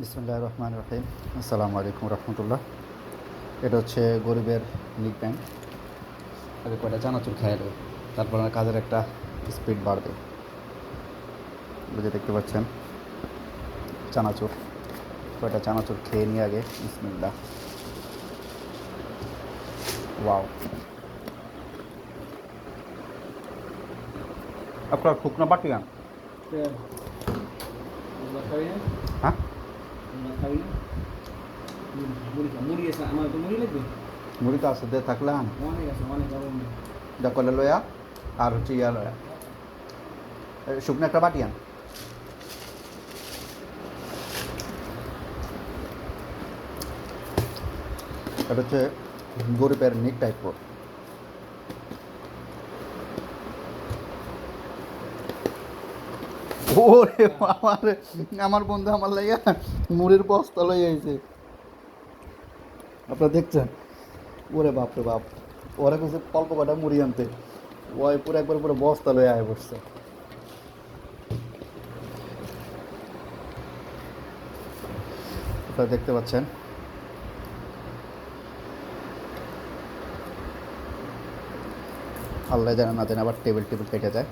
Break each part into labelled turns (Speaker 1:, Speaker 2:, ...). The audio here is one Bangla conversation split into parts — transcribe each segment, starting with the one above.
Speaker 1: বিসমিল্লাহির রহমানির রহিম। আসসালামু আলাইকুম রহমতুল্লাহ। এটা হচ্ছে গরিবের নিক প্যান্ট। আগে কয়টা চানাচুর খেয়ে নেবে, তারপর আমার কাজের একটা স্পিড বাড়বে। বুঝে দেখতে পাচ্ছেন চানাচুর, কয়টা চানাচুর খেয়ে নিয়ে আগে। বিসমিল্লাহ। ওয়াও, আপনার শুকনো বাটি গান। হ্যাঁ, মুড়ি তো আছে, দিয়ে থাকলে আন যা করলে লয়া, আর হচ্ছে ইয়া লয়া, শুকনো একটা বাটি আন। এটা হচ্ছে গরিবের নিক টাইপ। ওরে আমার আমার বন্ধু আমার লাগে মুড়ির বস্তা লই আইছে। আপনারা দেখছেন? ওরে বাপ রে বাপ, ওরা কিছু অল্প কটা মুড়ি আনতে, ওই পুরো একবার পুরো বস্তা লয়ে আয় বসছে। আপনারা দেখতে পাচ্ছেন আল্লাহ জানে না জানে আবার টেবিল টেবিল কেটে যায়।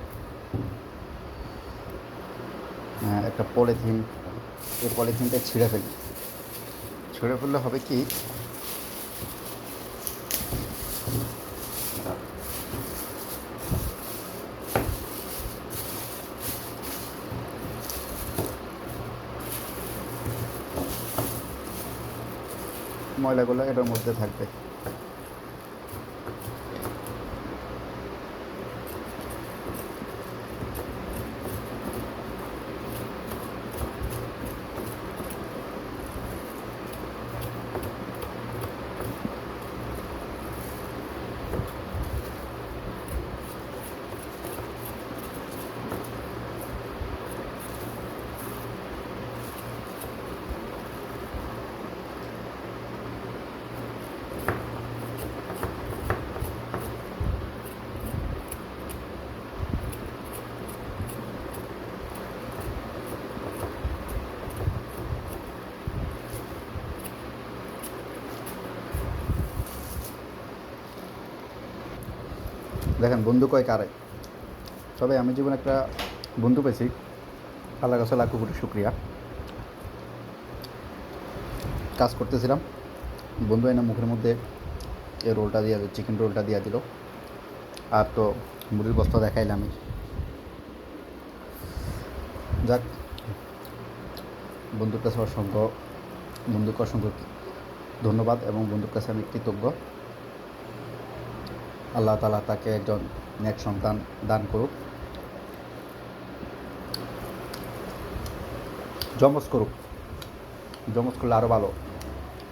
Speaker 1: একটা পলিথিন, এই পলিথিনটা ছিঁড়ে ফেলি। ছিঁড়ে ফেললে হবে কি, ময়লাগুলো এটার মধ্যে থাকবে। দেখেন বন্ধু কয় কারে। তবে আমি জীবনে একটা বন্ধু পেয়েছি, আল্লাহ কাছে লাখ কোটি শুক্রিয়া। কাজ করতেছিলাম, বন্ধু এনে মুখের মধ্যে এই রোলটা দিয়ে, চিকেন রোলটা দিয়ে দিল, আর তো মুড়ির বস্তা দেখাইলামই। যাক, বন্ধুকে অসংখ্য ধন্যবাদ এবং বন্ধুর কাছে আমি কৃতজ্ঞ। আল্লাহ তাআলা তাকে একজন নেক সন্তান দান করুক, জমজ করুক। জমজ করলে আরও ভালো,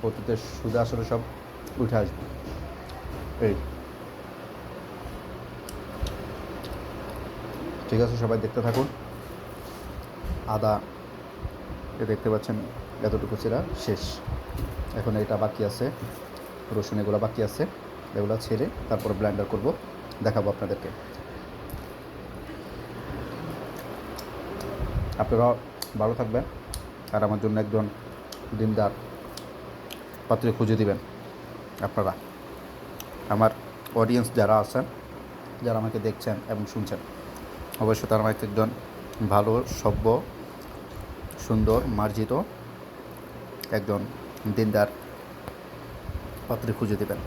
Speaker 1: অতীতে সুদে আসলে সব উঠে আসবে। এই ঠিক আছে, সবাই দেখতে থাকুন। আদা দেখতে পাচ্ছেন, এতটুকু ছিঁড়া শেষ। এখন এটা বাকি আছে, রসুন এগুলো বাকি আছে, এগুলো ছেড়ে তারপর ব্লেন্ডার করব, দেখাবো আপনাদেরকে। আপনারা ভালো থাকবেন, আর আমার জন্য একজন দিনদার পাত্রী খুঁজে দিবেন। আপনারা আমার অডিয়েন্স যারা আছেন, যারা আমাকে দেখছেন এবং শুনছেন, অবশ্যই তারা আমাকে একজন ভালো, সভ্য, সুন্দর, মার্জিত একজন দিনদার পাত্রী খুঁজে দেবেন।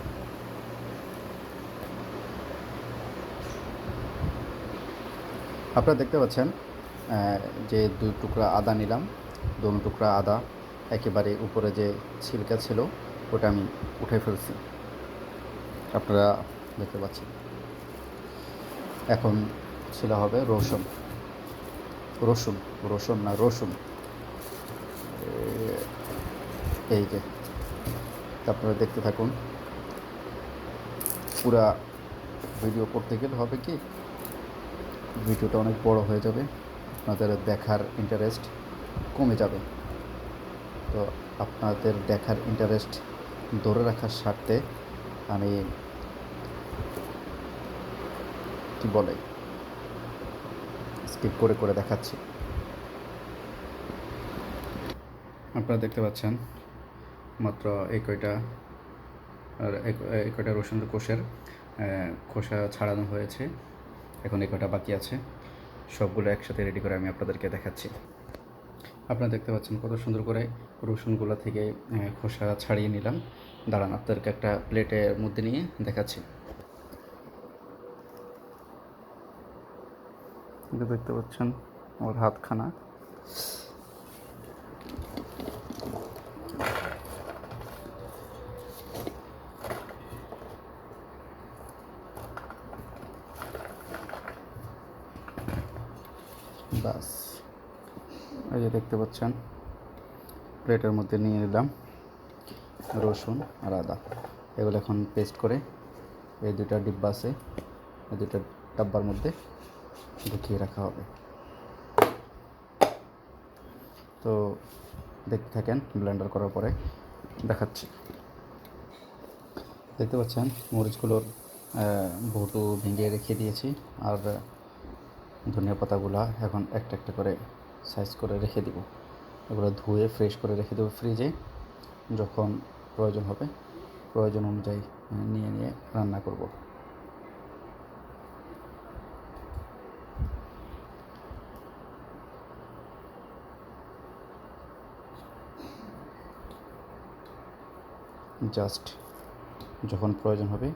Speaker 1: আপনারা দেখতে পাচ্ছেন যে 2 টুকরা আদা নিলাম, 2 টুকরা আদা একেবারে উপরে যে ছিলকা ছিল ওটা আমি উঠে ফেলছি, আপনারা দেখতে পাচ্ছেন। এখন ছিল হবে রসুন, রসুন রসুন না রসুন, এই যে আপনারা দেখতে থাকুন। পুরা ভিডিও করতে গেলে হবে কি, ভিডিওটা অনেক বড় হয়ে যাবে, আপনাদের দেখার ইন্টারেস্ট কমে যাবে। তো আপনাদের দেখার ইন্টারেস্ট ধরে রাখার স্বার্থে আমি কি বলে স্কিপ করে করে দেখাচ্ছি। আপনারা দেখতে পাচ্ছেন মাত্র এই কয়টা আর এই কয়টা রসুনের কোষের খোসা ছাড়ানো হয়েছে। এখন এই কয়টা বাকি আছে, সবগুলো একসাথে রেডি করে আমি আপনাদেরকে দেখাচ্ছি। আপনারা দেখতে পাচ্ছেন কত সুন্দর করে রসুনগুলো থেকে খোসা ছাড়িয়ে নিলাম। দাঁড়ান আপনাদেরকে একটা প্লেটের মধ্যে নিয়ে দেখাচ্ছি। দেখতে পাচ্ছেন আমার হাতখানা। বাস, এই যে দেখতে পাচ্ছেন প্লেটের মধ্যে নিয়ে নিলাম রসুন আর আদা। এগুলো এখন পেস্ট করে এই দুটা ডিব্বা আছে, এই দুটা ডাব্বার মধ্যে ঢুকিয়ে রাখা হবে। তো দেখতে থাকেন, ব্লেন্ডার করার পরে দেখাচ্ছি। দেখতে পাচ্ছেন মরিচগুলোর বটু ভেঙে রেখে দিয়েছি, আর ধনিয়া পাতাগুলা এখন একটা একটা করে সাইজ করে রেখে দিব। এগুলো ধুয়ে ফ্রেশ করে রেখে দেবো ফ্রিজে। যখন প্রয়োজন হবে প্রয়োজন অনুযায়ী নিয়ে নিয়ে রান্না করব। জাস্ট যখন প্রয়োজন হবে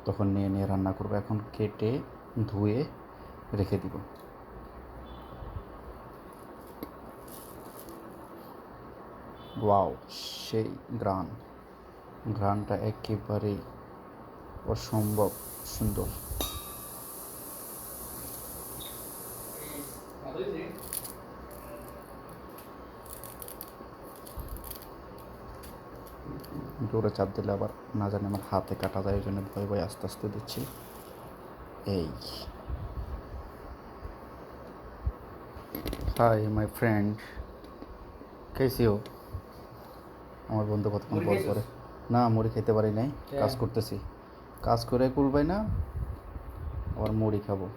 Speaker 1: তখন নিয়ে নিয়ে রান্না করব। এখন কেটে ধুয়ে রেখে দিব। ওয়াও, সেই ঘ্রাণটা একেবারেই অসম্ভব সুন্দর। জোরে চাপ দিলে আবার না জানি আমার হাতে কাটা যায়, ওই জন্য ভয়ে ভয়ে আস্তে আস্তে দিচ্ছি। এই, হাই মাই ফ্রেন্ড, কেসি হো? আমার বন্ধু কতক্ষণ পর পরে। না, মুড়ি খেতে পারি নাই, কাজ করতেছি। কাজ করে কুলবাই না, আবার মুড়ি খাবো।